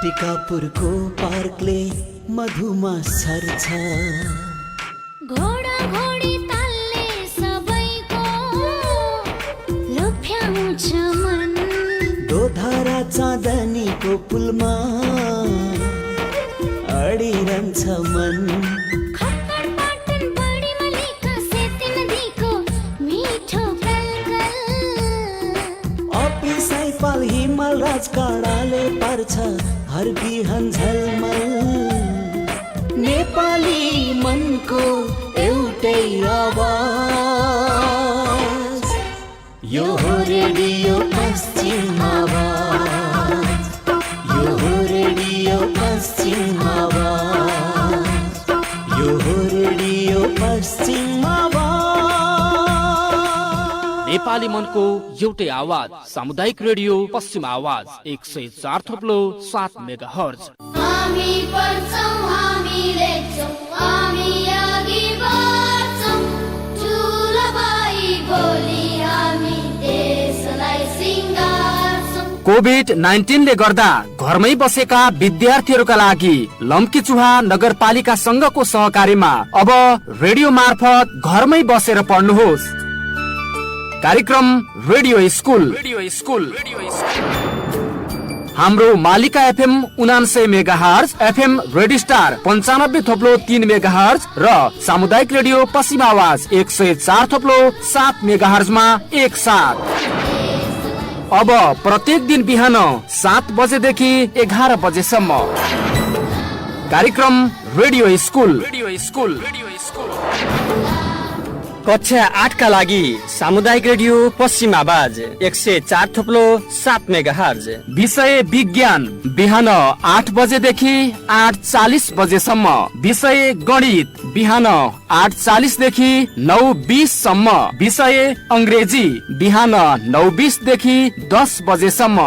टिकापुरको पार्कले मधुमा सर्छ। घोडा घोडी तालले सबैको लोभ्याउँछ मन। दोधारा चाँदनीको पुलमा अडिरहन्छ मन। खट्खड पाटन बढी मलिका सेती नदीको मिठो कलकल। अपिसाई पाल हिमाल राज काँडाले पार्छ हर बिहान झलमल। नेपाली मनको एउटै आवाज, यो हो रेडियो पश्चिम आवाज, यो हो रेडियो पश्चिम आवाज, यो हो रेडियो पश्चिम आवाज। नेपाली मनको एउटै आवाज सामुदायिक रेडियो पश्चिम आवाज 104.7 मेगाहर्ज। हामी पढ्छौं, हामी लेख्छौं, हामी अघि बढ्छौं। ठुलो भाइ बोली हामी देशलाई सिंगार्छौं। कोभिड-19 ले गर्दा घरमै बसेका विद्यार्थीहरूका लागि लम्कीचुहा नगरपालिका संघको सहकारीमा अब रेडियो मार्फत घरमै बसेर पढ्नुहोस्। कार्यक्रम रेडियो स्कुल। हाम्रो मालिका FM 99 megahertz, FM radio star 95.3 megahertz र सामुदायिक रेडियो पश्चिम आवाज 104.7 मेगाहर्जमा एकसाथ। अब प्रत्येक दिन बिहान 7 बजेदेखि 11 बजेसम्म कार्यक्रम रेडियो स्कुल। कक्षा 8 का लागि सामुदायिक रेडियो पश्चिम आवाज 104.7 मेगाहर्ज। विषय विज्ञान बिहान 8 बजेदेखि 8:40 बजेसम्म। विषय गणित बिहान 8:40 देखि 9:20 सम्म। विषय अंग्रेजी बिहान 9:20 देखि 10 बजेसम्म।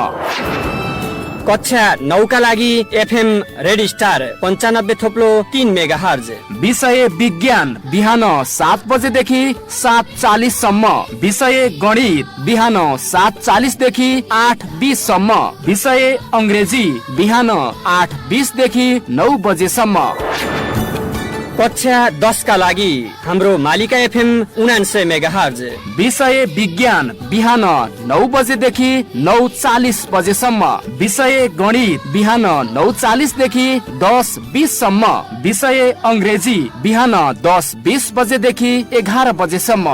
कक्षा 9 का लागि एफएम रेडियो स्टार 95.3 मेगाहर्ज। विषय विज्ञान बिहान 7 बजेदेखि 7:40 सम्म। विषय गणित बिहान 7:40 देखि 8:20 सम्म। विषय अंग्रेजी बिहान 8:20 देखि 9 बजेसम्म। कक्षा 10 का लागि हाम्रो मालिका एफएम 99 मेगाहर्ज। विषय विज्ञान बिहान 9 बजेदेखि 9:40 बजेसम्म। विषय गणित बिहान 9:40 देखि 10:20 सम्म। विषय अंग्रेजी बिहान 10:20 बजेदेखि 11 बजेसम्म।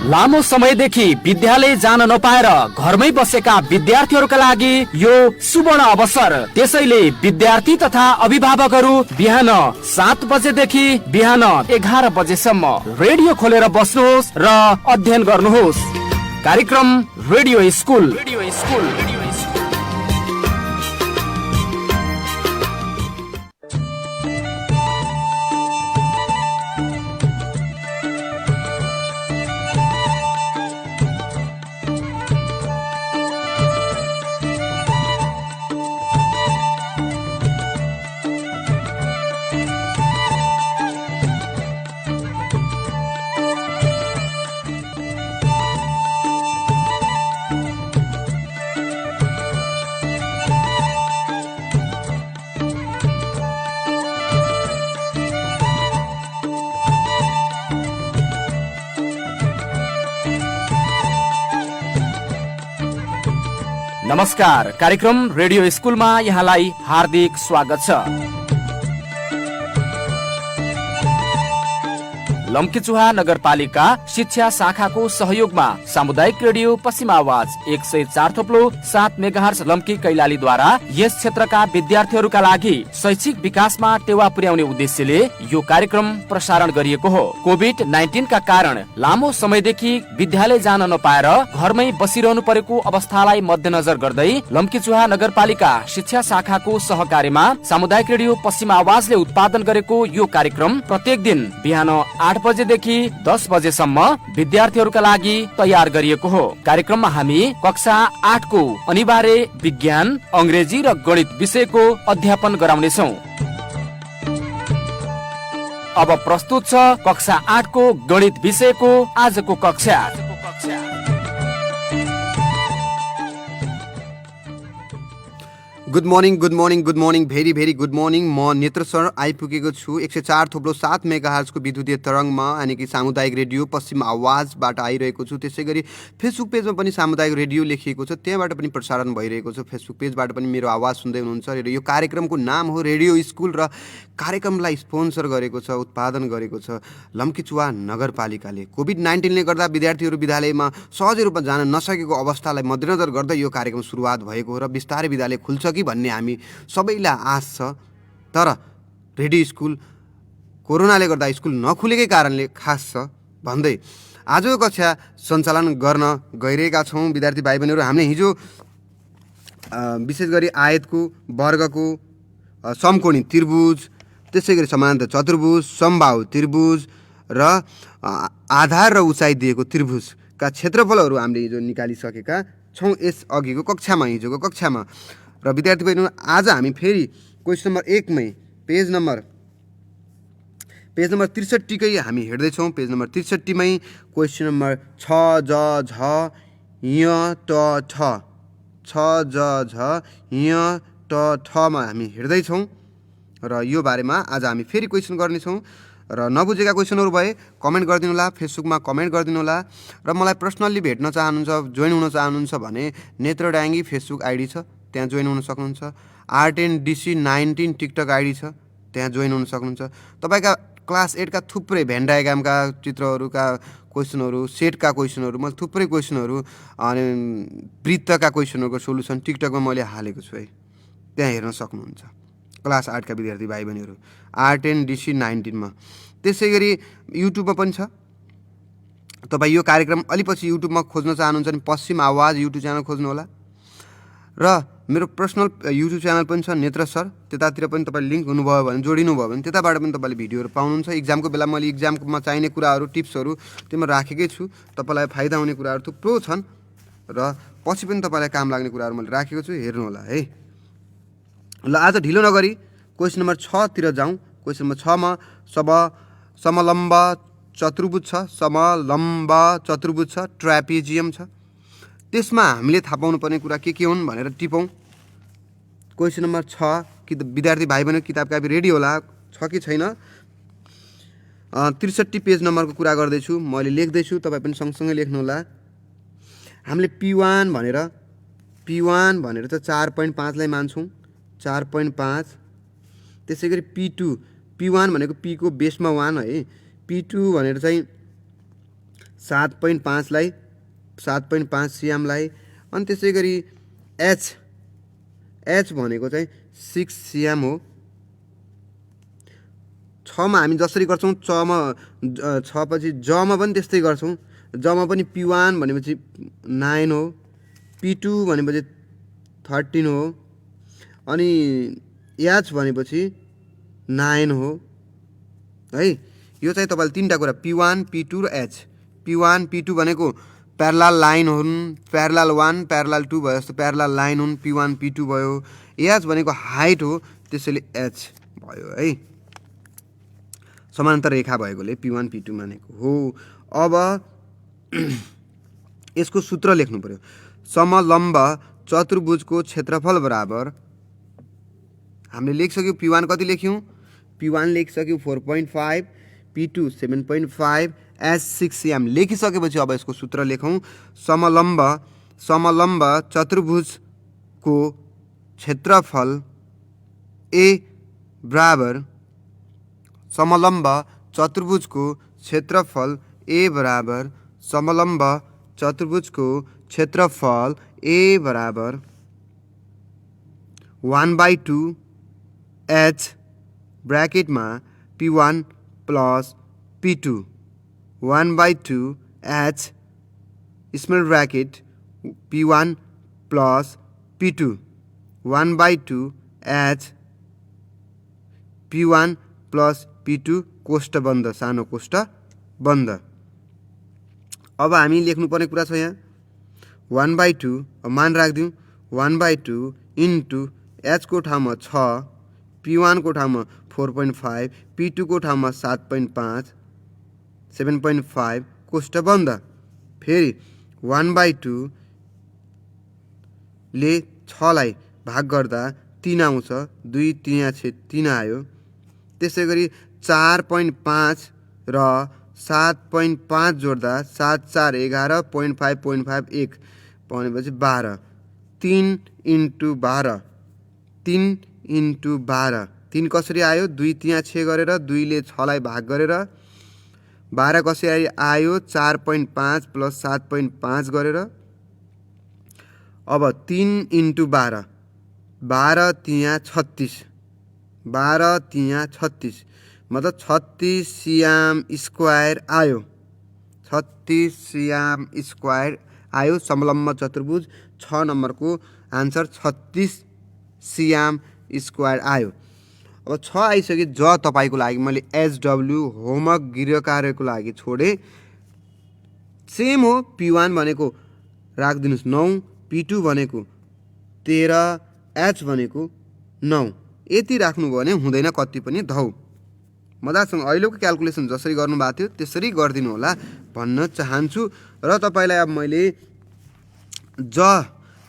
लामो समयदेखि विद्यालय जान नपाएर घरमै बसेका विद्यार्थीहरूका लागि यो सुवर्ण अवसर। त्यसैले विद्यार्थी तथा अभिभावकहरू बिहान 7 बजेदेखि बिहान 11 बजेसम्म रेडियो खोलेर बस्नुहोस् र अध्ययन गर्नुहोस्। कार्यक्रम रेडियो स्कुल। नमस्कार, कार्यक्रम रेडियो स्कुलमा यहाँलाई हार्दिक स्वागत छ। लम्कीचुहा नगरपालिका शिक्षा शाखाको सहयोगमा सामुदायिक रेडियो पश्चिम आवाज 104.7 मेगाहर्ज लम्की कैलालीद्वारा यस क्षेत्रका विद्यार्थीहरूका लागि शैक्षिक विकासमा टेवा पुर्याउने उद्देश्यले यो कार्यक्रम प्रसारण गरिएको हो। कोभिड-19 का कारण लामो समयदेखि विद्यालय जान नपाएर घरमै बसिरहनु परेको अवस्थालाई मध्यनजर गर्दै लम्कीचुहा नगरपालिका शिक्षा शाखाको सहकार्यमा सामुदायिक रेडियो पश्चिम आवाजले उत्पादन गरेको यो कार्यक्रम प्रत्येक दिन बिहान 8 बजेदेखि 10 बजेसम्म विद्यार्थीहरूका लागि तयार गरिएको हो। कार्यक्रममा हामी कक्षा 8 को अनिवार्य विज्ञान, अंग्रेजी र गणित विषयको अध्यापन गराउनेछौँ। अब प्रस्तुत छ कक्षा 8 को गणित विषयको आजको कक्षा। Good morning very very good morning. म नेत्र सर आइपुगेको छु 104.7 मेगाहर्जको विद्युतीय तरङ्गमा, यानि कि सामुदायिक रेडियो पश्चिम आवाजबाट आइरहेको छु। त्यसै गरी फेसबुक पेजमा पनि सामुदायिक रेडियो लेखिएको छ, त्यहाँबाट पनि प्रसारण भइरहेको छ। फेसबुक पेजबाट पनि मेरो आवाज सुन्दै हुनुहुन्छ। र यो कार्यक्रमको नाम हो रेडियो स्कुल र कार्यक्रमलाई स्पोन्सर गरेको छ, उत्पादन गरेको छ लम्कीचुवा नगरपालिकाले। कोभिड-19ले गर्दा विद्यार्थीहरू विद्यालयमा सहजै रूपमा जान नसकेको अवस्थालाई मध्यनजर गर्दै यो कार्यक्रम सुरुवात भएको हो र बिस्तारै विद्यालय खुल्छ कि भन्ने हामी सबैलाई आश छ। तर रेडियो स्कुल कोरोनाले गर्दा स्कुल नखुलेकै कारणले खास छ भन्दै आजको कक्षा सञ्चालन गर्न गइरहेका छौँ विद्यार्थी भाइ बहिनीहरू। हामीले हिजो विशेष गरी आयतको, वर्गको, समकोणी त्रिभुज, त्यसै गरी समानान्तर चतुर्भुज, समबाहु त्रिभुज र आधार र उचाइ दिएको त्रिभुजका क्षेत्रफलहरू हामीले हिजो निकालिसकेका छौँ यस अघिको कक्षामा, हिजोको कक्षामा। र विद्यार्थी बहिनीहरू आज हामी फेरि क्वेसन नम्बर 1मै पेज नम्बर 63कै हामी हेर्दैछौँ। पेज नम्बर 63मै क्वेसन नम्बर 6 ज झ य ट ठ 6 ज झ य ट ठमा हामी हेर्दैछौँ र यो बारेमा आज हामी फेरि क्वेसन गर्नेछौँ। र नबुझेका क्वेसनहरू भए कमेन्ट गरिदिनु होला, फेसबुकमा कमेन्ट गरिदिनु होला। र मलाई पर्सनल्ली भेट्न चाहनुहुन्छ, जोइन हुन चाहनुहुन्छ भने नेत्र डाङ्गी फेसबुक आइडी छ, त्यहाँ जोइन हुन सक्नुहुन्छ। RTNDC19 टिकटक आइडी छ, त्यहाँ जोइन हुन सक्नुहुन्छ। तपाईँका क्लास 8का थुप्रै भेन डायग्रामका चित्रहरूका क्वेसनहरू, सेटका क्वेसनहरू, मैले थुप्रै क्वेसनहरू अनि वृत्तका क्वेसनहरूको सोल्युसन टिकटकमा मैले हालेको छु है, त्यहाँ हेर्न सक्नुहुन्छ क्लास 8का विद्यार्थी भाइ बहिनीहरू RTNDC19मा। त्यसै गरी युट्युबमा पनि छ। तपाईँ यो कार्यक्रम अलिपछि युट्युबमा खोज्न चाहनुहुन्छ भने पश्चिम आवाज युट्युब च्यानल खोज्नु होला। र मेरो पर्सनल युट्युब च्यानल पनि छ नेत्र सर, त्यतातिर पनि तपाईँ लिङ्क हुनुभयो भने, जोडिनुभयो भने त्यताबाट पनि तपाईँले भिडियोहरू पाउनुहुन्छ। इक्जामको बेला मैले इक्जाममा चाहिने कुराहरू, टिप्सहरू त्यसमा राखेकै छु। तपाईँलाई फाइदा हुने कुराहरू थुप्रो छन् र पछि पनि तपाईँलाई काम लाग्ने कुराहरू मैले राखेको छु, हेर्नु होला है। ल आज ढिलो नगरी क्वेसन नम्बर 6 तिर जाउँ। क्वेसन नम्बर 6मा समलम्ब चतुर्भुज छ, समलम्ब चतुर्भुज छ, ट्र्यापिजियम छ। त्यसमा हामीले थाहा पाउनुपर्ने कुरा के हुन् भनेर टिपौँ। क्वेसन नम्बर 6 कि विद्यार्थी भाइ बहिनी किताब कापी रेडी होला, छ कि छैन। 63 पेज नम्बरको कुरा गर्दैछु, मैले लेख्दैछु, तपाईँ पनि सँगसँगै लेख्नु होला। हामीले P1 भनेर त 4.5लाई मान्छौँ, 4.5। त्यसै गरी P1 भनेको P को बेसमा 1 है, P2 भनेर चाहिँ 7.5 सिएमलाई, अनि त्यसै गरी H भनेको चाहिँ 6 सिएम हो। 6मा हामी जसरी गर्छौँ 6 पछि जमा पनि त्यस्तै गर्छौँ। जमा पनि P1 भनेपछि 9 हो, P2 भनेपछि 13 हो, अनि H भनेपछि 9 हो है। यो चाहिँ तपाईँले तिनवटा कुरा P1, P2 र H। P1, P2 भनेको प्यारलाल लाइन हुन्, प्यारलाल 1, प्यारलाल 2 भयो जस्तो प्यारलाल लाइन हुन्, P1, P2 भयो। H भनेको हाइट हो, त्यसैले H भयो है, समानान्तर रेखा भएकोले P1, P2 मानेको हो। अब यसको सूत्र लेख्नु पर्यो। समलम्ब चतुर्भुजको क्षेत्रफल बराबर, हामीले लेखिसक्यौँ P1 कति लेख्यौँ, P1 लेखिसक्यौँ 4.5, P2 7.5, H 6 सिएम लेखिसकेपछि अब यसको सूत्र लेखौँ। समलम्ब चतुर्भुजको क्षेत्रफल A बराबर, समलम्ब चतुर्भुजको क्षेत्रफल A बराबर, समलम्ब चतुर्भुजको क्षेत्रफल A बराबर 1/2 H ब्रैकेटमा P1 plus P2, 1/2 H small bracket P1 plus P2, 1/2 H P1 plus P2 कोष्ट बन्द, सानो कोष्ट बन्द। अब हामी लेख्नुपर्ने कुरा छ यहाँ 1/2, मान राखिदिउँ 1/2 इन्टु H को ठाउँमा 6, P1 को ठाउँमा 4.5, P2 को ठाउँमा 7.5 कोष्ट बन्द। फेरि 1/2 ले 6लाई भाग गर्दा 3 आउँछ, 2 3 3 आयो। त्यसै गरी 4.5 र 7.5 जोड्दा 7 4 11 0.5 1 भनेपछि 12। 3 × 12 3 × 12 3 कसरी आयो? 2 3 6 गरेर 2 ले 6 लाई भाग गरेर 12 कसरी आयो? 4.5 + 7.5 गरेर। अब 3 × 12 12 3 36 12 3 36 मतलब 36 सियाम स्क्वायर आयो। 36 सियाम स्क्वायर आयो। समलम्ब चतुर्भुज 6 नम्बरको आन्सर 36 सियाम स्क्वायर आयो। अब 6 आइसक्यो। ज तपाईको लागि मैले SW होमवर्क गृह कार्यको लागि छोडे। सेम हो। P1 भनेको राखिदिनुस् 9, P2 भनेको 13, H भनेको 9। यति राख्नु भयो भने हुँदैन कति पनि धौ। मजासँग अहिलेको क्याल्कुलेसन जसरी गर्नुभएको थियो त्यसरी गरिदिनु होला भन्न चाहन्छु। र तपाईलाई अब मैले ज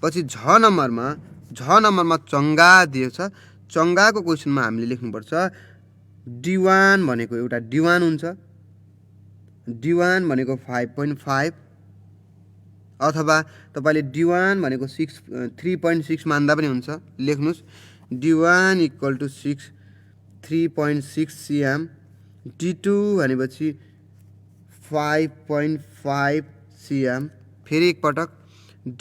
पछि झ नम्बरमा चङ्गा दिएको छ। चङ्गाको क्वेसनमा हामीले लेख्नुपर्छ D1 भनेको एउटा D1 हुन्छ। D1 भनेको 5.5 अथवा तपाईले D1 भनेको 3.6 मान्दा पनि हुन्छ। लेख्नुस् D1 = 6 3.6 सिएम। D2 भनेपछि 5.5 सिएम। फेरि एकपटक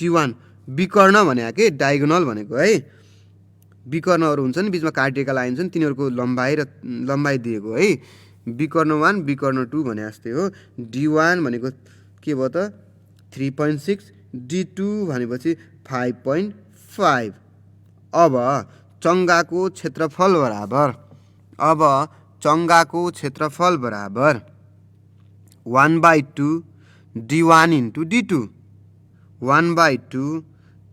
D1 विकर्ण भनेको के डायगोनल भनेको है। विकर्णहरू हुन्छ नि बीचमा काटिएका लाइन छन् तिनीहरूको लम्बाइ दिएको है। विकर्ण 1 विकर्ण 2 भने जस्तै हो। D1 भनेको के भयो त 3.6 D2 भनेपछि 5.5। अब चङ्गाको क्षेत्रफल बराबर 1/2 D1 × D2 1/2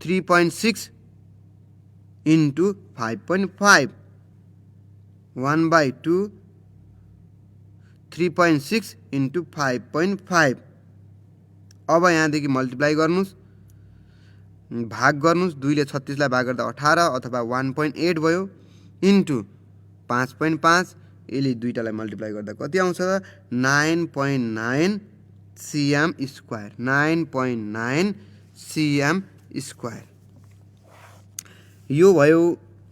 3.6 × 5.5 1/2 3.6 × 5.5। अब यहाँदेखि मल्टिप्लाई गर्नुस्, भाग गर्नुस्। 2 ले 36 लाई भाग गर्दा 18 अथवा 1.8 भयो इन्टु 5.5। यसले दुईटालाई मल्टिप्लाई गर्दा कति आउँछ? 9.9 सिएम स्क्वायर। 9.9 CM square. यो भयो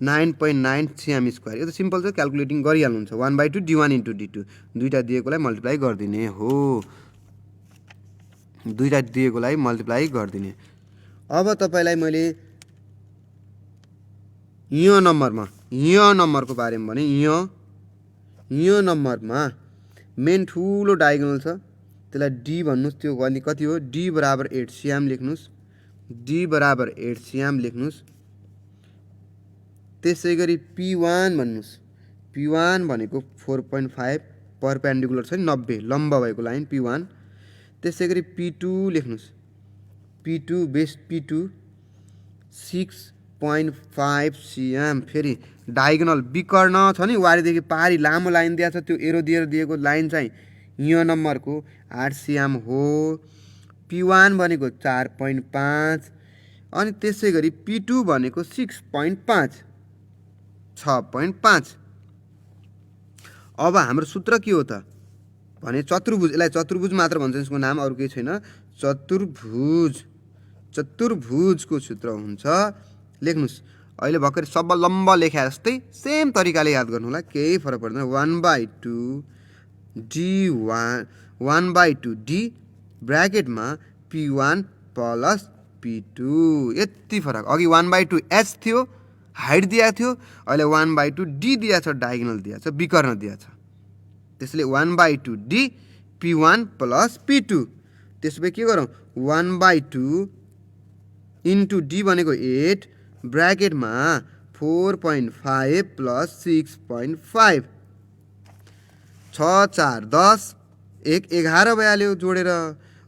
9.9 सिएम स्क्वायर। यो त सिम्पल छ, क्याल्कुलेटिङ गरिहाल्नुहुन्छ। 1/2 D1 × D2 दुईटा दिएकोलाई मल्टिप्लाई गरिदिने हो। अब तपाईलाई मैले यो नम्बरको बारेमा भने यो नम्बरमा मेन ठुलो डायगोनल छ त्यसलाई D भन्नुस्। त्यो भने कति हो? D = 8 सिएम लेख्नुस्। D = 8 सिएम लेख्नुस्। त्यसै गरी P1 भन्नुस्। P1 भनेको 4.5 परपेन्डिकुलर छ नि 90 लम्ब भएको लाइन P1। त्यसै गरी P2 लेख्नुस्। P2 base P2 6.5 CM. फेरि डायगोनल विकर्ण छ नि वारीदेखि पारी लामो लाइन दिएको छ। त्यो एरो दिएर दिएको लाइन चाहिँ यो नम्बरको 8 सिएम हो। P1 भनेको 4.5 अनि त्यसै गरी P2 भनेको 6.5 6.5। अब हाम्रो सूत्र के हो त भने चतुर्भुज। यसलाई चतुर्भुज मात्र भन्छ, यसको नाम अरु केही छैन। चतुर्भुजको सूत्र हुन्छ। लेख्नुस् अहिले भर्खर सब लम्ब लेखे जस्तै सेम तरिकाले याद गर्नु होला, केही फरक पर्दैन। 1/2 D1 1/2 D ब्र्याकेटमा P1 + P2 यति फरक। अघि 1/2 H थियो, हाइट दिएको थियो। अहिले 1/2 D दिएको छ, डायगोनल दिएको छ, विकर्ण दिएको छ। त्यसले 1/2 D P1 + P2। त्यसपछि के गरौँ? 1/2 * D भनेको 8 ब्र्याकेटमा 4.5 + 6.5 6 4 10 1 11 भइहाल्यो जोडेर।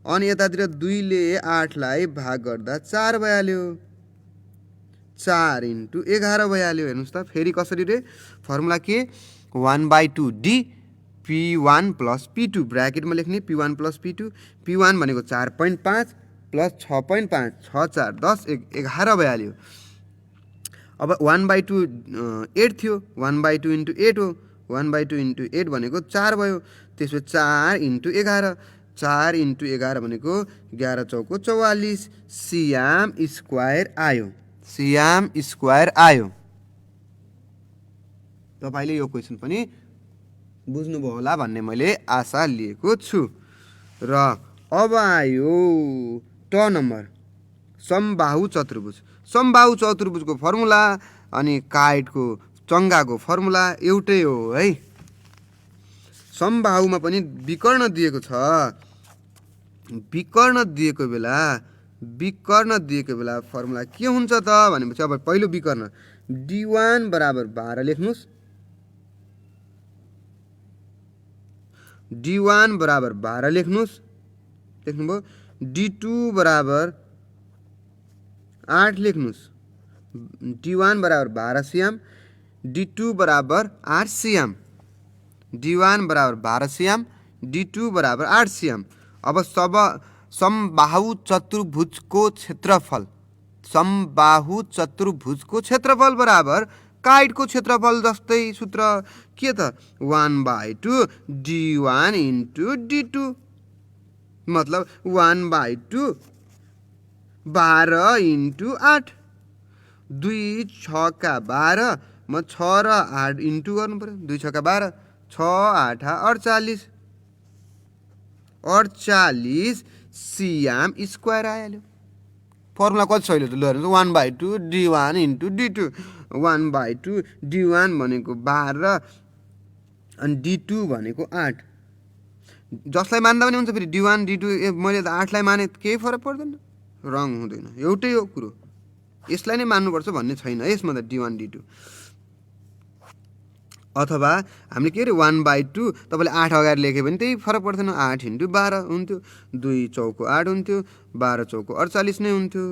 अनि यतातिर 2 ले 8 लाई भाग गर्दा 4 भइहाल्यो। 4 × 11 भइहाल्यो। हेर्नुस् त फेरि कसरी रे फर्मुला के? 1/2 D P1 + P2 ब्र्याकेटमा लेख्ने P1 + P2। P1 भनेको 4.5 + 6.5 6 4 10 1 11 भइहाल्यो। अब 1/2 8 थियो, 1/2 इन्टु 8 हो, 1/2 इन्टु 8 भनेको 4 भयो। त्यसपछि 4 इन्टु 11, 4 इन्टु 11 भनेको 11 चौको 44 सियाम स्क्वायर आयो, सियाम स्क्वायर आयो। तपाईँले यो क्वेसन पनि बुझ्नुभयो होला भन्ने मैले आशा लिएको छु। र अब आयो ट नम्बर, समबाहु चतुर्भुज। समबाहु चतुर्भुजको फर्मुला अनि काइटको चङ्गाको फर्मुला एउटै हो है। समबाहुमा पनि विकर्ण दिएको छ, विकर्ण दिएको बेला फर्मुला के हुन्छ त भनेपछि अब पहिलो विकर्ण d1 बराबर 12 लेख्नुस्, d1 बराबर 12 लेख्नुस्, लेख्नुभयो। d2 बराबर 8 लेख्नुस्, d1 बराबर 12 सियाम, d2 बराबर 8 सियाम, d1 बराबर 12 सियाम, d2 बराबर 8 सियाम। अब समबाहु चतुर्भुजको क्षेत्रफल, समबाहु चतुर्भुजको क्षेत्रफल बराबर काइटको क्षेत्रफल जस्तै सूत्र के त 1/2 d1 इन्टु d2, मतलब 1/2 12 इन्टु 8, 2 छका 12 म 6 र 8 इन्टु गर्नु पर्यो, 2 छका 12, 6 8 48, 48 सियाम स्क्वायर आइहाल्यो। फर्मुला कति सहिलो त ल हेर्नुहोस्, 1/2 d1 इन्टु d2, 1/2 d1 भनेको 12 अनि d2 भनेको 8, जसलाई मान्दा पनि हुन्छ। फेरि d1 d2 मैले त 8 लाई माने केही फरक पर्दैन, रङ हुँदैन, एउटै हो कुरो, यसलाई नै मान्नुपर्छ भन्ने छैन यसमा त d1 d2। अथवा हामीले के अरे 1/2 तपाईँले 8 अगाडि लेख्यो भने त्यही फरक पर्दैन, 8 इन्टु 12 हुन्थ्यो, 2 चौको 8 हुन्थ्यो, 12 चौको 48 नै हुन्थ्यो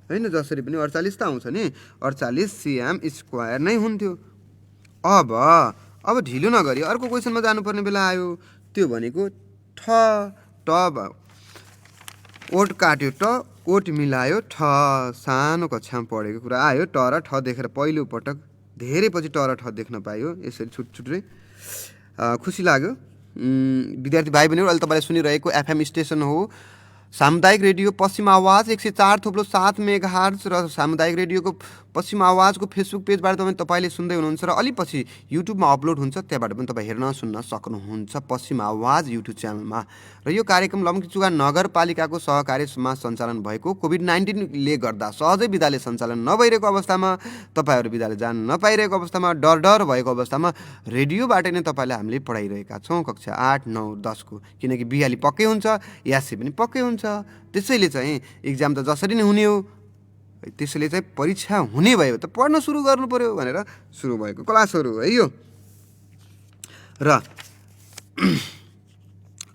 होइन। जसरी पनि 48 त आउँछ नि, 48 सियाम स्क्वायर नै हुन्थ्यो। अब ढिलो नगरी अर्को क्वेसनमा जानुपर्ने बेला आयो, त्यो भनेको ठ ओट काट्यो ट, ओट मिलायो ठ। सानो कक्षामा पढेको कुरा आयो, ट र ठ देखेर पहिलो पटक धेरै पछि ट र ठ देख्न पाइयो, यसरी छुटछुटै खुसी लाग्यो। विद्यार्थी भाइ बहिनीहरू, अहिले तपाईँले सुनिरहेको एफएम स्टेसन हो सामुदायिक रेडियो पश्चिम आवाज 104.7 मेगाहर्ज र सामुदायिक रेडियोको पश्चिम आवाजको फेसबुक पेजबाट तपाईँले सुन्दै हुनुहुन्छ र अलि पछि युट्युबमा अपलोड हुन्छ, त्यहाँबाट पनि तपाईँ हेर्न सुन्न सक्नुहुन्छ पश्चिम आवाज युट्युब च्यानलमा। र यो कार्यक्रम लमकीचुगा नगरपालिकाको सहकार्यमा सञ्चालन भएको कोभिड-19ले गर्दा सहजै विद्यालय सञ्चालन नभइरहेको अवस्थामा, तपाईँहरू विद्यालय जान नपाइरहेको अवस्थामा, डर भएको अवस्थामा रेडियोबाट नै तपाईँलाई हामीले पढाइरहेका छौँ कक्षा 8, 9, 10को, किनकि बिहाली पक्कै हुन्छ, यासी पनि पक्कै हुन्छ। त्यसैले चाहिँ इक्जाम त जसरी नै हुने हो, त्यसैले चाहिँ परीक्षा हुने भयो त पढ्न सुरु गर्नु पर्यो भनेर सुरु भएको क्लासहरू है यो। र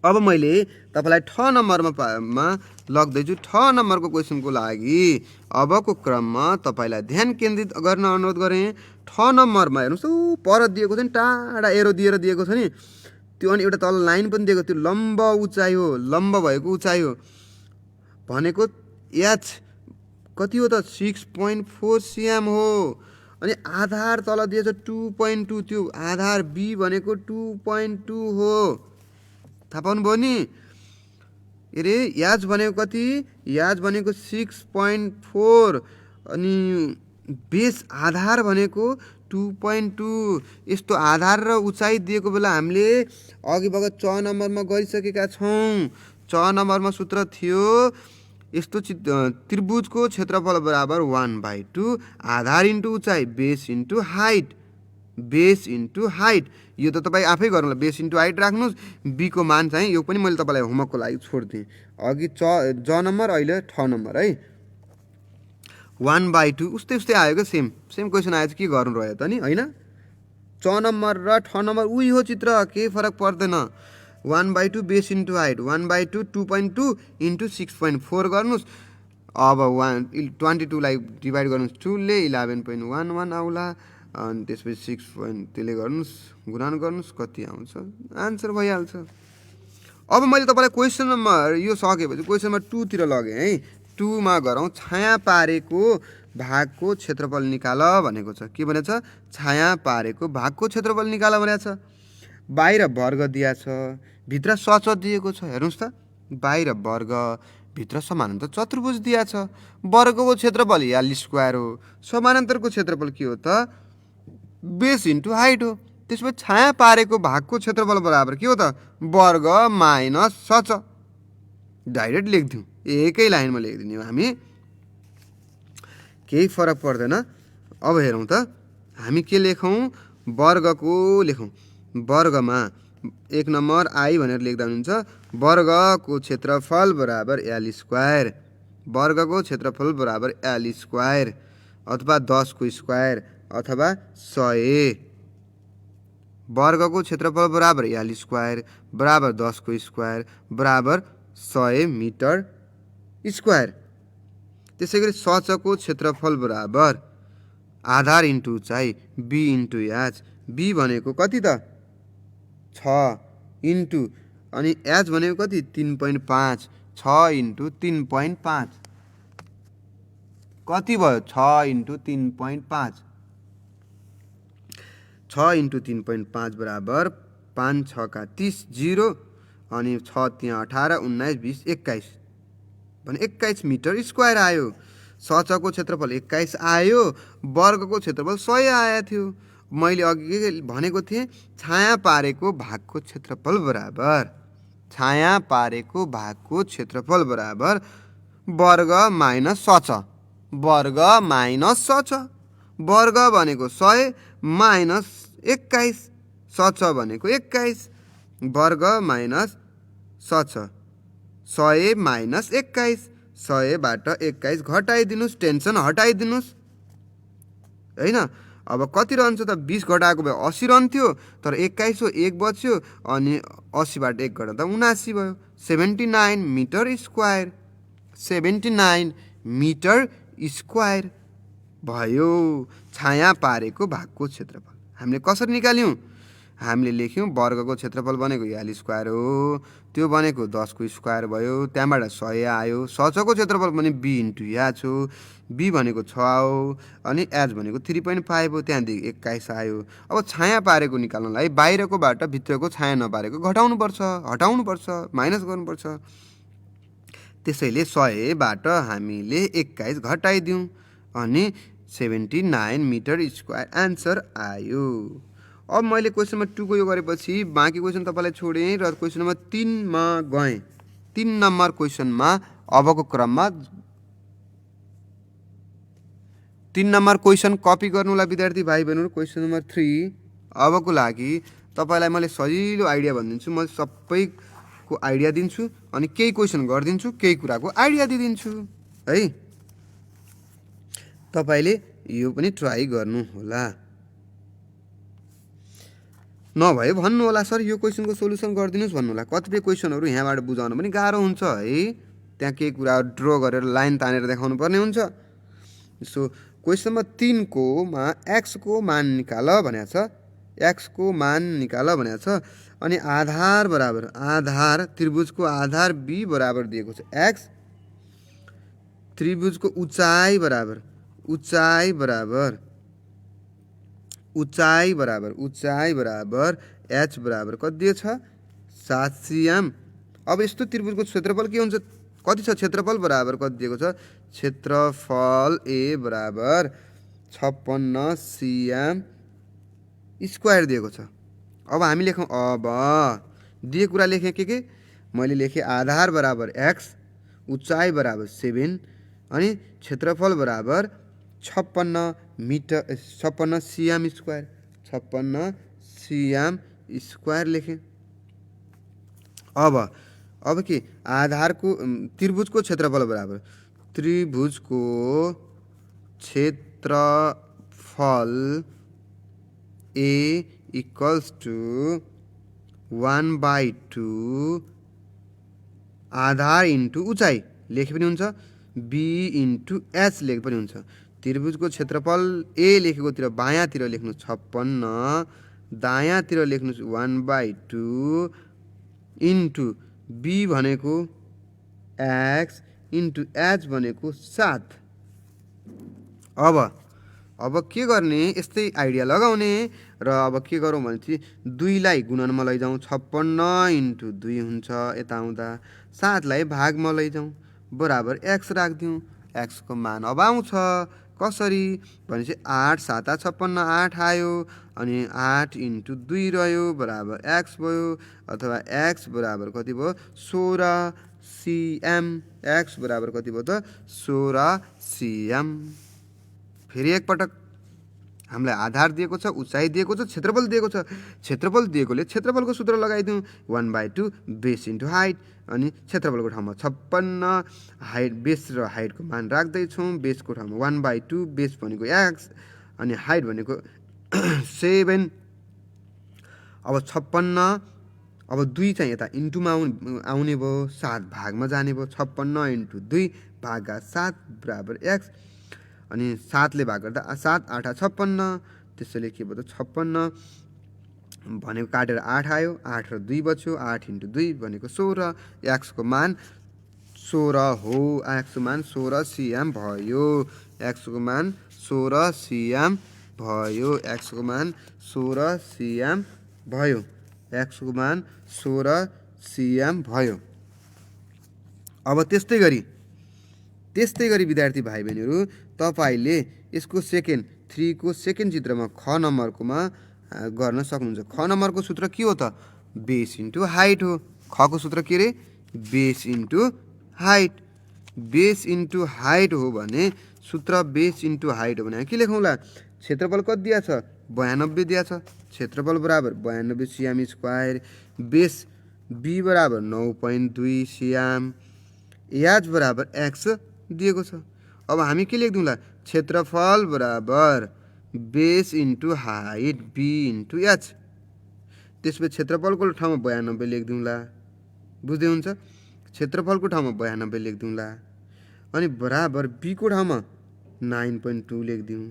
अब मैले तपाईँलाई ठ नम्बरमा लग्दैछु। ठ नम्बरको क्वेसनको लागि अबको क्रममा तपाईँलाई ध्यान केन्द्रित गर्न अनुरोध गरेँ। ठ नम्बरमा हेर्नुहोस्, पर दिएको छ नि, टाढा एरो दिएर दिएको छ नि, त्यो अनि एउटा तल लाइन पनि दिएको, त्यो लम्ब उचाइ हो, लम्ब भएको उचाइ हो भनेको एच कति हो त 6.4 सिएम हो। अनि आधार तल दिएछ 2.2, त्यो आधार बी भनेको 2.2 हो, थाहा पाउनुभयो नि। अरे याज भनेको कति, याज भनेको 6.4 अनि बेस आधार भनेको 2.2। यस्तो आधार र उचाइ दिएको बेला हामीले अघि भर्खर च नम्बरमा गरिसकेका छौँ। च नम्बरमा सूत्र थियो यस्तो त्रिभुजको क्षेत्रफल बराबर 1/2 आधार इन्टु उचाइ, base into height, base into height. यो त तपाईँ आफै गर्नुहोला, बेस इन्टु हाइट राख्नुहोस्। बीको मान चाहिँ यो पनि मैले तपाईँलाई होमवर्कको लागि छोडिदिएँ। अघि ज नम्बर, अहिले ठ नम्बर है। 1/2 उस्तै आयो क्या, सेम क्वेसन आएछ, के गर्नु रह्यो त नि होइन। च नम्बर र ठ नम्बर उही हो चित्र, केही फरक पर्दैन। 1/2 बेस इन्टु हाइट, 1/2 2.2 इन्टु 6.4 गर्नुहोस्। अब 22 लाई डिभाइड गर्नुहोस् 2 ले 11.11 आउला, अनि त्यसपछि 6 त्यसले गर्नुहोस्, गुणन गर्नुहोस्, कति आउँछ आन्सर भइहाल्छ। अब मैले तपाईँलाई क्वेसन नम्बर यो सकेपछि क्वेसन नम्बर 2 तिर लगेँ है। 2 मा गरौँ। छाया पारेको भागको क्षेत्रफल निकाल भनेको छ। के भनेको छ? छाया पारेको भागको क्षेत्रफल निकाल भनेको छ। बाहिर वर्ग दिया छ, भित्र सच दिएको छ। हेर्नुहोस् त, बाहिर वर्ग, भित्र समानान्तर चतुर्भुज दिया छ। वर्गको क्षेत्रफल यल स्क्वायर हो, समानान्तरको क्षेत्रफल के हो त? बेस इन्टु हाइट हो। त्यसपछि छाया पारेको भागको क्षेत्रफल बराबर के हो त? वर्ग माइनस सच। डाइरेक्ट लेख्दिउँ, एकै लाइनमा लेखिदिने हो हामी, केही फरक पर्दैन। अब हेरौँ त, हामी के लेखौँ? वर्गको लेखौँ। वर्गमा 1 नम्बर आई भनेर लेख्दा हुन्छ वर्गको क्षेत्रफल बराबर यल स्क्वायर। वर्गको क्षेत्रफल बराबर यल स्क्वायर अथवा 10 को स्क्वायर अथवा 100। वर्गको क्षेत्रफल बराबर यल स्क्वायर बराबर 10 को स्क्वायर बराबर 100 मिटर स्क्वायर। त्यसै गरी सचको क्षेत्रफल बराबर आधार इन्टु उचाइ बी इन्टु एच। बी भनेको कति त? 6 इन्टु अनि एच भनेको कति? 3.5। 6 इन्टु 3.5 कति भयो? 6 इन्टु 3.5। 6 इन्टु 3.5 बराबर 5 6 का 30 0 अनि 6 त्यहाँ 18 19 20 21 भने 21 मिटर स्क्वायर आयो। सचको क्षेत्रफल 21 आयो, वर्गको क्षेत्रफल 100 आएको थियो। मैले अघि भनेको थिएँ छाया पारेको भागको क्षेत्रफल बराबर, छाया पारेको भागको क्षेत्रफल बराबर वर्ग माइनस सच। वर्ग माइनस सच, वर्ग भनेको 100 माइनस 21, सच भनेको 21। वर्ग माइनस सच 100 माइनस 21। 100बाट 21 घटाइदिनुहोस्, टेन्सन हटाइदिनुहोस् हैन। अब कति रहन्छ त? 20 घटाएको भए 80 रहन्थ्यो, तर 21 हो, 1 बच्यो अनि 80बाट 1 घटाउँदा 79 भयो। 79 मिटर स्क्वायर, 79 मिटर स्क्वायर भयो छाया पारेको भागको क्षेत्रफल। हामीले कसरी निकाल्यौँ? हामीले लेख्यौँ वर्गको क्षेत्रफल भनेको यल स्क्वायर हो, त्यो भनेको 10 को स्क्वायर भयो, त्यहाँबाट 100 आयो। सचको क्षेत्रफल भने बी इन्टु एच हो, बी भनेको 6 हो अनि एच भनेको 3.5 हो, त्यहाँदेखि 21 आयो। अब छाया पारेको निकाल्नलाई बाहिरकोबाट भित्रको छाया नपारेको घटाउनुपर्छ, हटाउनुपर्छ, माइनस गर्नुपर्छ। त्यसैले 100बाट हामीले 21 घटाइदिउँ अनि 79 मिटर स्क्वायर आन्सर आयो। अब मैले क्वेसन नम्बर 2 को यो गरेपछि बाँकी क्वेसन तपाईँलाई छोडेँ र क्वेसन नम्बर 3 मा गएँ। 3 नम्बर क्वेसनमा अबको क्रममा 3 नम्बर क्वेसन कपी गर्नुलाई विद्यार्थी भाइ बहिनीहरू क्वेसन नम्बर 3 अबको लागि तपाईँलाई मैले सजिलो आइडिया भनिदिन्छु। म सबैको आइडिया दिन्छु अनि केही क्वेसन गरिदिन्छु, केही कुराको आइडिया दिइदिन्छु है। तपाईँले यो पनि ट्राई गर्नु होला। नभए भन्नु होला सर यो क्वेसनको सोल्युसन गरिदिनुहोस् भन्नु होला। कतिपय क्वेसनहरू यहाँबाट बुझाउन पनि गाह्रो हुन्छ है, त्यहाँ केही कुरा ड्र गरेर लाइन तानेर देखाउनु पर्ने हुन्छ। सो क्वेसन नम्बर 3 को मा x को मान निकाल भनेको छ। x को मान निकाल भनेको छ अनि आधार बराबर आधार त्रिभुजको आधार b बराबर दिएको छ x, त्रिभुजको उचाइ बराबर उचाइ बराबर उचाइ बराबर उचाइ बराबर h बराबर कति दिएको छ? 7 cm। अब यस्तो त्रिभुजको क्षेत्रफल के हुन्छ? कति छ? क्षेत्रफल बराबर कति दिएको छ? क्षेत्रफल a बराबर 56 cm स्क्वायर दिएको छ। अब हामी लेखौँ, अब दिएको कुरा लेखेँ के मैले लेखेँ आधार बराबर x, उचाइ बराबर 7 अनि क्षेत्रफल बराबर 56 metre 56 cm square, 56 cm square लेखेँ। अब के आधारको त्रिभुजको क्षेत्रफल बराबर त्रिभुजको क्षेत्रफल a इक्वल्स टु 1/2 आधार इन्टु उचाइ लेखे पनि हुन्छ, b इन्टु h लेखे पनि हुन्छ। त्रिभुजको क्षेत्रफल a लेखेकोतिर बायाँतिर लेख्नु 56, दायाँतिर लेख्नु 1/2 इन्टु b भनेको x इन्टु h भनेको 7 अब के गर्ने यस्तै आइडिया लगाउने र अब के गरौँ भनेपछि 2 लाई गुणनमा लैजाउँ 56 इन्टु 2 हुन्छ यता आउँदा 7 लाई भागमा लैजाउँ बराबर x राखिदिउँ x को मान अब आउँछ कसरी भनेपछि 8 7 56 8 आयो अनि 8 इन्टु 2 रह्यो बराबर x भयो अथवा x बराबर कति भयो 16 cm x बराबर कति भयो त 16 cm। फेरि एकपटक हामीलाई आधार दिएको छ उचाइ दिएको छ क्षेत्रफल दिएको छ क्षेत्रफल दिएकोले क्षेत्रफलको सूत्र लगाइदिउँ 1/2 बेस इन्टु हाइट अनि क्षेत्रफलको ठाउँमा 56 हाइट बेस र हाइटको मान राख्दैछौँ बेसको ठाउँमा 1/2 बेस भनेको x अनि हाइट भनेको 7 अब 56 अब 2 चाहिँ यता इन्टुमा आउने भयो 7 भागमा जाने भयो 56 इन्टु 2 भागा 7 बराबर x अनि 7 ले भाग गर्दा 7 8 56 त्यसैले के भयो त 56 भनेको काटेर 8 आयो 8 र 2 बच्यो 8 इन्टु 2 भनेको 16 x को मान 16 हो x को मान 16 cm भयो x को मान 16 cm भयो x को मान 16 cm भयो x को मान 16 cm भयो। अब त्यस्तै गरी विद्यार्थी भाइ बहिनीहरू तपाईले यसको सेकेन्ड 3 को सेकेन्ड चित्रमा ख नम्बरकोमा गर्न सक्नुहुन्छ। ख नम्बरको सूत्र के हो त बेस इन्टु हाइट हो। ख को सूत्र के रे base into height. Base into height हो भने सूत्र बेस इन्टु हाइट हो भने के लेखौँला क्षेत्रफल कति दिया छ 92 दिया छ क्षेत्रफल बराबर 92 cm स्क्वायर बेस b बराबर 9.2 cm एच बराबर x दिएको छ। अब हामी के लेख्दिउँला क्षेत्रफल बराबर base into height b into h त्यसपछि क्षेत्रफलको ठाउँमा 92 लेख्दिउँला बुझ्दै हुन्छ क्षेत्रफलको ठाउँमा 92 लेख्दिउँला अनि बराबर b को ठाउँमा 9.2 लेख्दिउँ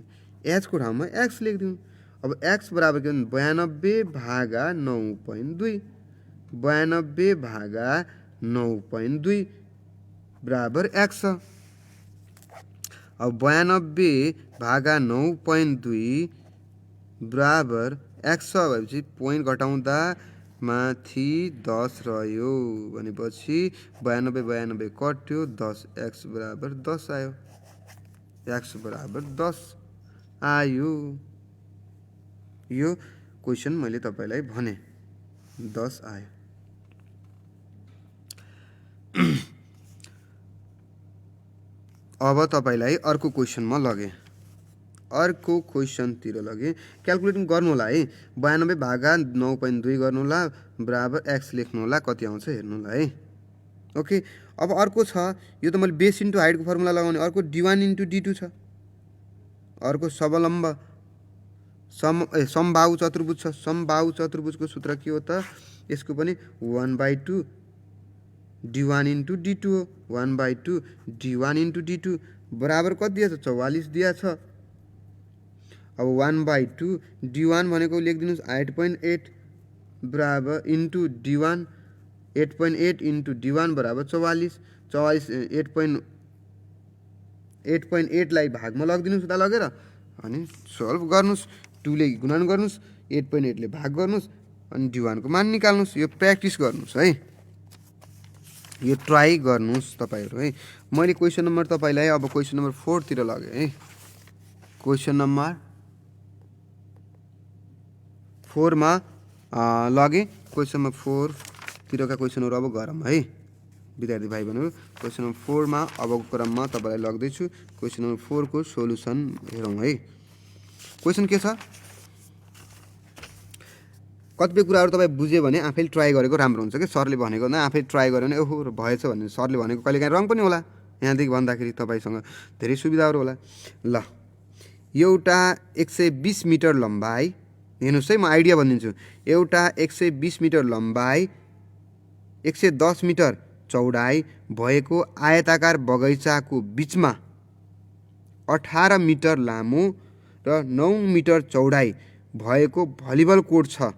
h को ठाउँमा x लेख्दिउँ। अब x बराबर के 92 भागा 9.2 92 भागा 9.2 बराबर x। अब 92 भागा 9.2 बराबर x भएपछि पोइन्ट घटाउँदा माथि 10 रह्यो भनेपछि 92 कट्यो 10 x बराबर 10 आयो x बराबर 10 आयो। यो क्वेसन मैले तपाईलाई भने 10 आयो। अब तपाईलाई अर्को क्वेसनमा लगे अर्को क्वेसनतिर लगे क्याल्कुलेटिङ गर्नु होला है 92 भागा 9.2 गर्नु होला बराबर x लेख्नु होला कति आउँछ हेर्नु होला है। ओके अब अर्को छ यो त मैले बेस इन्टु हाइटको फर्मुला लगाउने अर्को d1 इन्टु d2 छ अर्को सबलम्ब समबाहु चतुर्भुज छ। समबाहु चतुर्भुजको सूत्र के हो त यसको पनि 1/2 d1 इन्टु d2 हो 1/2 d1 इन्टु d2 बराबर कति दिया छ 44 दिया छ। अब 1/2 d1 भनेको लेखिदिनुस् 8.8 बराबर इन्टु d1 8.8 इन्टु d1 बराबर 44 8.8 लाई भागमा लगिदिनुस् उता लगेर अनि सल्भ गर्नुस् 2 ले गुणन गर्नुस् 8.8 ले भाग गर्नुस् अनि d1 को मान निकाल्नुस्। यो प्र्याक्टिस गर्नुस् है यो ट्राई गर्नुस् तपाईहरु है। मैले क्वेशन नम्बर तपाईलाई अब क्वेशन नम्बर 4 तिर लगे है। क्वेशन नम्बर 4 मा लगे क्वेशन नम्बर 4 तिरका क्वेशनहरु अब गरौँ है विद्यार्थी भाइ बहिनीहरु। क्वेशन नम्बर 4 मा अबको क्रममा तपाईलाई लग्दै छु क्वेशन नम्बर 4 को सोलुसन हेरौँ है। क्वेशन के छ कतिपय कुराहरु तपाई बुझ्यो भने आफैले ट्राई गरेको राम्रो हुन्छ के सरले भनेको न आफै ट्राई गर्यो भने ओहो भएछ भन्ने सरले भनेको कहिलेकाहीँ रङ पनि होला यहाँदेखि भन्दाखेरि तपाईसँग धेरै सुविधाहरु होला। ल एउटा 120 मिटर लम्बाई हेर्नुस् है म आइडिया भनिदिन्छु एउटा 120 मिटर लम्बाई 110 मिटर चौडाई भएको आयताकार बगैँचाको बीचमा 18 मिटर लामो र 9 मिटर चौडाई भएको भलिबल कोर्ट छ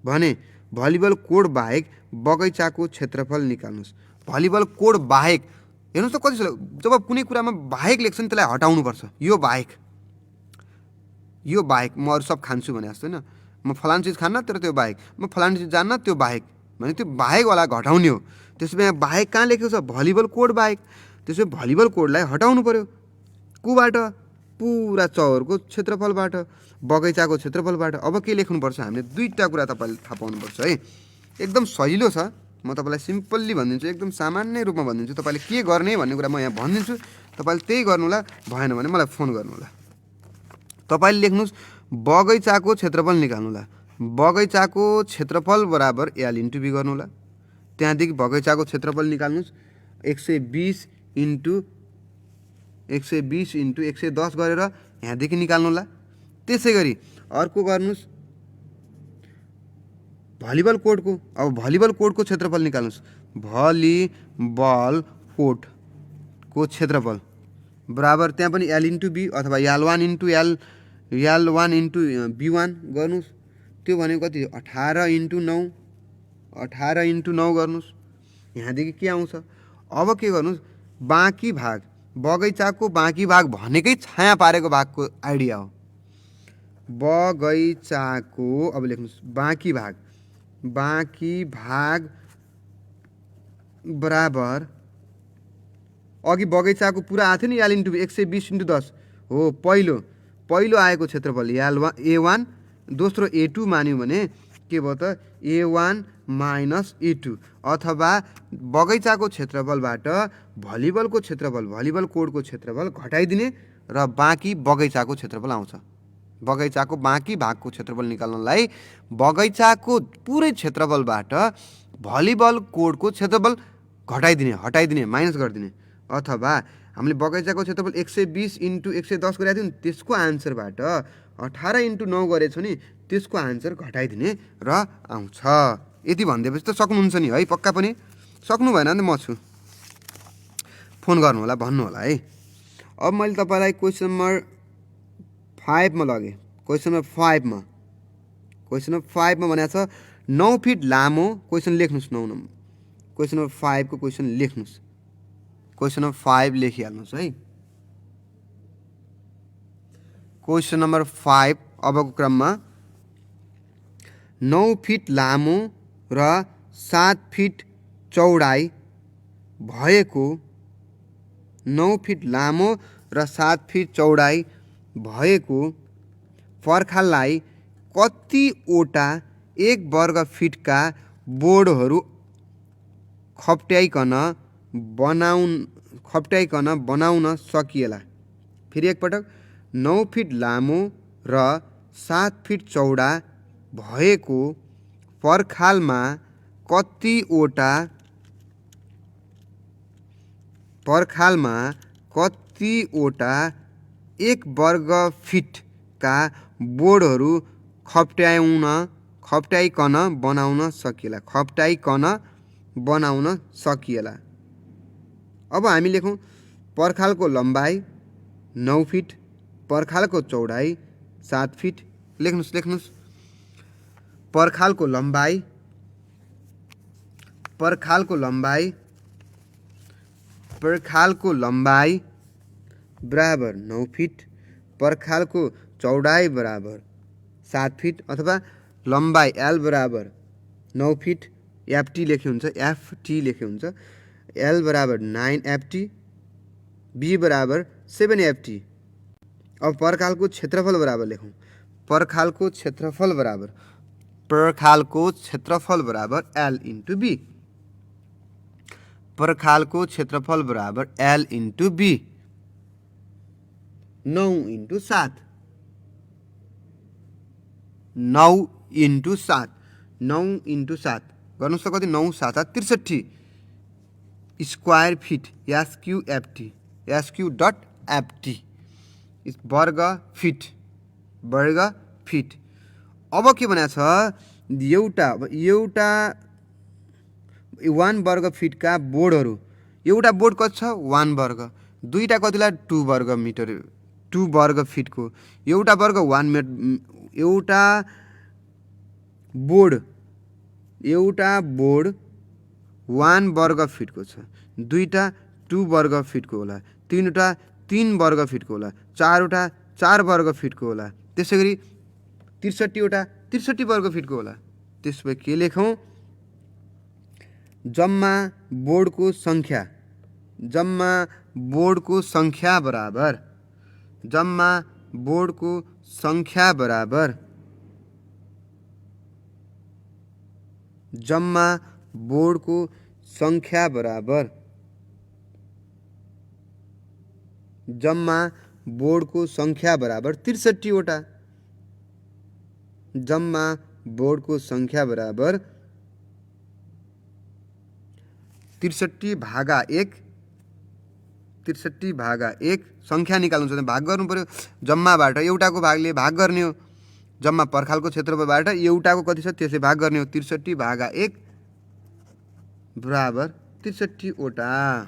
भने भलिबल कोर्ट बाहेक बगैँचाको क्षेत्रफल निकाल्नुस्। भलिबल कोर्ट बाहेक हेर्नुहोस् त कति छ। जब कुनै कुरामा बाहेक लेख्छ नि त्यसलाई हटाउनुपर्छ। यो बाहेक म अरू सब खान्छु भने जस्तो होइन, म फलानु चिज खान्न तर त्यो बाहेक, म फलानु चिज जान्न त्यो बाहेक भने त्यो बाहेकवाला घटाउने हो। त्यसो भए बाहेक कहाँ लेखेको छ? भलिबल कोड बाहेक। त्यसो भए भलिबल कोडलाई हटाउनु पर्यो। कुबाट? पुरा चौरको क्षेत्रफलबाट, बगैँचाको क्षेत्रफलबाट। अब के लेख्नुपर्छ? हामीले दुईवटा कुरा तपाईँले थाहा पाउनुपर्छ है। एकदम सजिलो छ, म तपाईँलाई सिम्पल्ली भनिदिन्छु, एकदम सामान्य रूपमा भनिदिन्छु। तपाईँले के गर्ने भन्ने कुरा म यहाँ भनिदिन्छु, तपाईँले त्यही गर्नुहोला। भएन भने मलाई फोन गर्नुहोला। तपाईँले लेख्नुहोस् बगैँचाको क्षेत्रफल निकाल्नुहोला। बगैँचाको क्षेत्रफल बराबर L इन्टु बी गर्नुहोला। त्यहाँदेखि बगैँचाको क्षेत्रफल निकाल्नुहोस् 120 इन्टु 110 गरेर यहाँदेखि निकाल्नुहोला। त्यसै गरी अर्को गर्नुहोस् भलिबल कोडको। अब भलिबल कोडको क्षेत्रफल निकाल्नुहोस्। भलिबल कोडको क्षेत्रफल बराबर त्यहाँ पनि L इन्टु बी अथवा L1 इन्टु B1 गर्नुहोस्। त्यो भनेको कति? 18 इन्टु 9 गर्नुहोस्। यहाँदेखि के आउँछ? अब के गर्नुहोस्? बाँकी भाग, बगैँचाको बाँकी भाग भनेकै छाया पारेको भागको आइडिया हो। बगैँचाको अब लेख्नुहोस् बाँकी भाग बराबर अघि बगैँचाको पुरा आएको थियो नि L इन्टु 120 इन्टु 10 हो। पहिलो आएको क्षेत्रफल A1, दोस्रो A2 मान्यौँ भने के भयो त? A1 माइनस A2 अथवा बगैँचाको क्षेत्रफलबाट भलिबलको क्षेत्रफल, भलिबल कोडको क्षेत्रफल घटाइदिने र बाँकी बगैँचाको क्षेत्रफल आउँछ। बगैँचाको बाँकी भागको क्षेत्रफल निकाल्नलाई बगैँचाको पुरै क्षेत्रफलबाट भलिबल कोडको क्षेत्रफल हटाइदिने माइनस गरिदिने। अथवा हामीले बगैँचाको क्षेत्रफल 120 इन्टु 110 गरेको थियौँ नि, त्यसको आन्सरबाट 18 इन्टु 9 गरेको छ नि, त्यसको आन्सर घटाइदिने र आउँछ। यति भनिदिएपछि त सक्नुहुन्छ नि है? पक्का पनि? सक्नु भएन भने म छु, फोन गर्नु होला, भन्नु होला है। अब मैले तपाईँलाई क्वेसन नम्बर 5 मा लगेँ। क्वेसन नम्बर 5 मा भनेको छ 9 फिट लामो। क्वेसन लेख्नुहोस् 9 नम्बर। क्वेसन नम्बर 5 को क्वेसन लेख्नुहोस्। क्वेसन नम्बर 5 लेखिहाल्नुहोस् है। क्वेसन नम्बर 5 अबको क्रममा 9 फिट लामो र 7 फिट चौडाइ भएको 9 फिट लामो र 7 फिट चौडाइ भएको पर्खाललाई कतिवटा 1 वर्ग फिटका बोर्डहरू खप्ट्याइकन बनाउन सकिएला। फेरि एकपटक 9 फिट लामो र 7 फिट चौडा भएको पर्खालमा कतिवटा 1 वर्ग फिटका बोर्डहरू खप्ट्याइकन बनाउन सकिएला। अब हामी लेखौँ पर्खालको लम्बाइ 9 फिट, पर्खालको चौडाइ 7 फिट। लेख्नुहोस् पर्खालको लम्बाइ बराबर 9 फिट, पर्खालको चौडाइ बराबर 7 फिट अथवा लम्बाइ L बराबर 9 फिट FT लेखे हुन्छ, L बराबर 9 FT, B बराबर 7 FT। अब पर्खालको क्षेत्रफल बराबर लेखौँ। पर्खालको क्षेत्रफल बराबर L इन्टु B। पर्खालको क्षेत्रफल बराबर L इन्टु B। 9 इन्टु 7 गर्नुहोस् त कति? 9 7 63 स्क्वायर फिट SQ.FT वर्ग फिट। अब के भनेको छ? एउटा 1 वर्ग फिटका बोर्डहरू, एउटा बोर्ड कति छ? 1 वर्ग, दुईटा कतिलाई? 2 वर्ग मिटर, 2 वर्ग फिटको एउटा वर्ग 1 मिटर। एउटा बोर्ड 1 वर्ग फिटको छ, दुईटा 2 वर्ग फिटको होला, 3वटा 3 वर्ग फिटको होला, 4वटा 4 वर्ग फिटको होला, त्यसै गरी 63वटा 63 वर्ग फिटको होला। त्यसो भए के लेखौँ? जम्मा बोर्डको सङ्ख्या बराबर जम्मा बोर्डको सङ्ख्या बराबर 63वटा। जम्मा बोर्डको सङ्ख्या बराबर 63 भागा 1 सङ्ख्या निकाल्नु छ भने भाग गर्नु पर्यो। जम्माबाट एउटाको भागले भाग गर्ने हो। जम्मा पर्खालको क्षेत्रफलबाट एउटाको कति छ त्यसले भाग गर्ने हो। 63 भागा 1 बराबर 63वटा।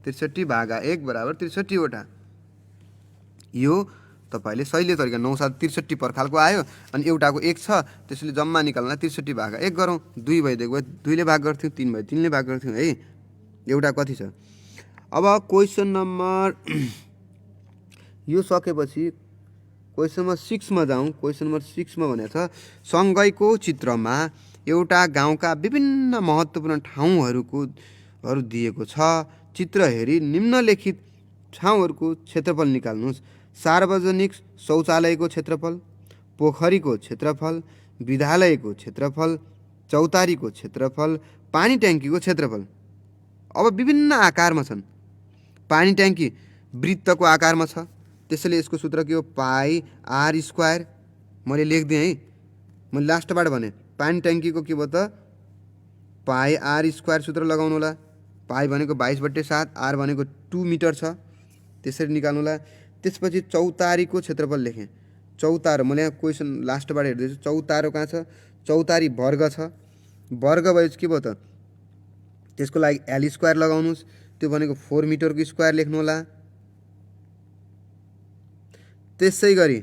63 भागा 1 बराबर 63वटा। यो तपाईले सहिले तरिका 9 7 63 पर्खालको आयो अनि एउटाको 1 छ, त्यसले जम्मा निकाल्नलाई 63 भागा 1 गरौँ। 2 भइदिएको भए 2 ले भाग गर्थ्यौँ, 3 भए 3 ले भाग गर्थ्यौँ है। एउटा कति छ? अब क्वेसन नम्बर यो सकेपछि क्वेसन नम्बर 6 मा जाउँ। क्वेसन नम्बर 6 मा भनेको छ सँगैको चित्रमा एउटा गाउँका विभिन्न महत्त्वपूर्ण ठाउँहरू दिएको छ। चित्र हेरी निम्नलिखित ठाउँहरूको क्षेत्रफल निकाल्नुहोस्। सार्वजनिक शौचालयको क्षेत्रफल, पोखरीको क्षेत्रफल, विद्यालयको क्षेत्रफल, चौतारीको क्षेत्रफल, पानी ट्याङ्कीको क्षेत्रफल। अब विभिन्न आकारमा छन्। पानी ट्याङ्की वृत्तको आकारमा छ, त्यसैले यसको सूत्र के हो? पाई आर स्क्वायर। मैले लेख्दिएँ है, मैले लास्टबाट भने पानी ट्याङ्कीको के भयो त? पाई आर स्क्वायर सूत्र लगाउनु होला। पाई भनेको 22/7, आर भनेको 2 मिटर छ, त्यसरी निकाल्नु होला। त्यसपछि चौतारीको क्षेत्रफल लेखेँ। चौतारो मैले यहाँ क्वेसन लास्टबाट हेर्दैछु। चौतारो कहाँ छ? चौतारी वर्ग छ। वर्ग भएपछि के भयो त? त्यसको लागि एल स्क्वायर लगाउनुहोस्। त्यो भनेको 4 मिटरको स्क्वायर लेख्नु होला। त्यसै गरी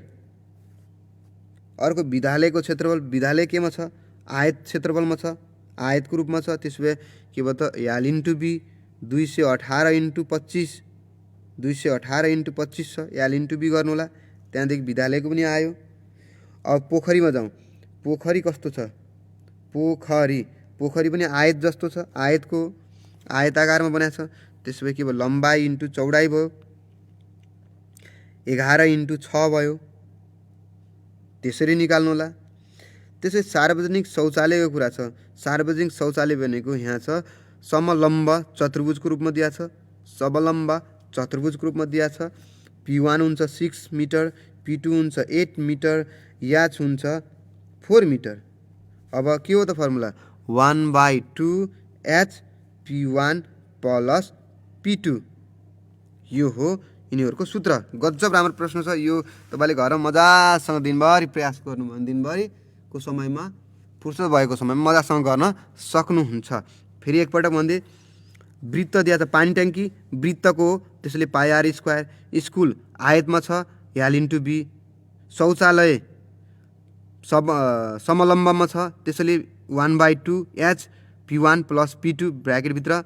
अर्को विद्यालयको क्षेत्रफल। विद्यालय केमा छ? आयत क्षेत्रफलमा छ, आयतको रूपमा छ। त्यसो भए के भयो त? एल इन्टु बी 218 इन्टु 25 छ। एल इन्टु बी गर्नु होला। त्यहाँदेखि विद्यालयको पनि आयो। अब पोखरीमा जाउँ। पोखरी कस्तो छ? पोखरी पनि आयत जस्तो छ। आयताकारमा बनाएको छ। त्यसो भए के भयो? लम्बाइ इन्टु चौडाइ भयो। 11 इन्टु 6 भयो। त्यसरी निकाल्नु होला। त्यसै सार्वजनिक शौचालयको कुरा छ। सार्वजनिक शौचालय भनेको यहाँ छ समलम्ब चतुर्भुजको रूपमा दिएको छ। समलम्ब चतुर्भुजको रूपमा दिएको छ। P1 हुन्छ 6 मिटर, P2 हुन्छ 8 मिटर, याच हुन्छ 4 मिटर। अब के हो त formula? 1/2 H P1 plus P2। यो हो यिनीहरूको सूत्र। गजब राम्रो प्रश्न छ यो। तपाईँले घरमा मजासँग दिनभरि प्रयास गर्नु भने दिनभरिको समयमा फुर्सद भएको समयमा मजासँग गर्न सक्नुहुन्छ। फेरि एकपटक भन्दै, वृत्त दिया छ पानी ट्याङ्की वृत्तको हो, त्यसैले पाई आर स्क्वायर। स्कुल आयतमा छ, एल इन्टु बी। शौचालय समलम्बमा छ, त्यसैले 1/2 H P1 प्लस P2 ब्र्याकेटभित्र।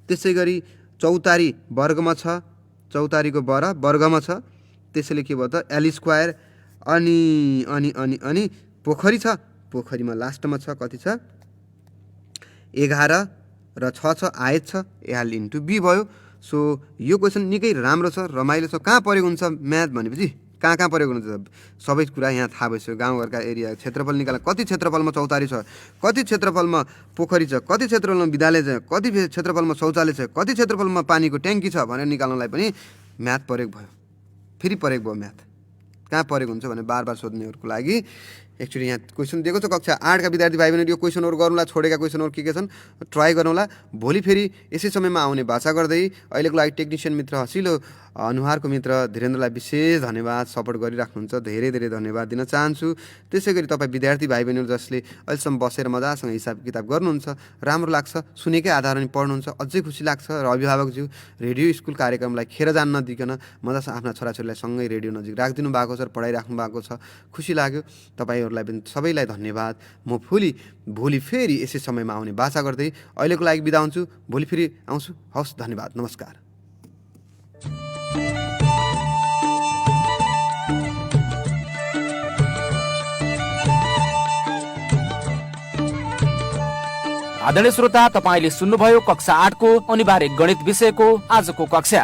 त्यसै गरी चौतारी वर्गमा छ, चौतारीको वर्गमा छ, त्यसैले के भयो त? L square. अनि पोखरी छ, पोखरीमा लास्टमा छ, कति छ? 11 र 6 छ, आयत छ, एल इन्टु बी भयो। सो यो क्वेसन निकै राम्रो छ, रमाइलो छ। कहाँ परेको हुन्छ म्याथ भनेपछि? कहाँ परेको हुन्छ? सबै कुरा यहाँ थाहा भइसक्यो। गाउँघरका एरिया क्षेत्रफल निकाल्न, कति क्षेत्रफलमा चौतारी छ, कति क्षेत्रफलमा पोखरी छ, कति क्षेत्रफलमा विद्यालय छ, कति क्षेत्रफलमा शौचालय छ, कति क्षेत्रफलमा पानीको ट्याङ्की छ भनेर निकाल्नलाई पनि म्याथ परेको भयो। फेरि परेको भयो म्याथ। कहाँ परेको हुन्छ भने बार सोध्नेहरूको लागि एक्चुअली यहाँ क्वेसन दिएको छ। कक्षा 8 का विद्यार्थी भाइ बहिनीहरू यो क्वेसनहरू गर्नुला, छोडेका क्वेसनहरू के छन् ट्राई गर्नुहोला। भोलि फेरि यसै समयमा आउने भाषा गर्दै अहिलेको लागि टेक्निसियन मित्र हसिलो अनुहारको मित्र धीरेन्द्रलाई विशेष धन्यवाद, सपोर्ट गरिराख्नुहुन्छ, धेरै धेरै धन्यवाद दिन चाहन्छु। त्यसै गरी तपाईँ विद्यार्थी भाइ बहिनीहरू जसले अहिलेसम्म बसेर मजासँग हिसाब किताब गर्नुहुन्छ, राम्रो लाग्छ, सुनेकै आधारमा नि पढ्नुहुन्छ, अझै खुसी लाग्छ। र अभिभावकज्यू रेडियो स्कुल कार्यक्रमलाई खेर जान नदिकन मजासँग आफ्ना छोराछोरीलाई सँगै रेडियो नजिक राखिदिनु भएको छ, पढाइराख्नु भएको छ, खुसी लाग्यो। तपाईँहरूलाई पनि सबैलाई धन्यवाद। म भोलि फेरि यसै समयमा आउने बाचा गर्दै अहिलेको लागि बिदा हुन्छु। भोलि फेरि आउँछु। हवस्, धन्यवाद, नमस्कार। आदरणीय श्रोता, तपाईले सुन्नुभयो कक्षा 8 को अनिवार्य गणित विषयको आजको कक्षा।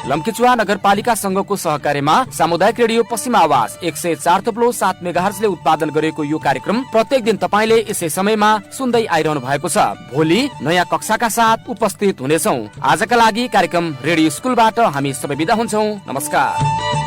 लम्कीचुवा नगरपालिका संघको सहकार्यमा सामुदायिक रेडियो पश्चिम आवाज 104.7 मेगाहर्जले उत्पादन गरेको यो कार्यक्रम प्रत्येक दिन तपाईले यसै समयमा सुन्दै आइरहनु भएको छ। भोलि नयाँ कक्षाका साथ उपस्थित हुनेछौँ। आजका लागि कार्यक्रम रेडियो स्कुलबाट हामी सबै बिदा हुन्छौँ। नमस्कार।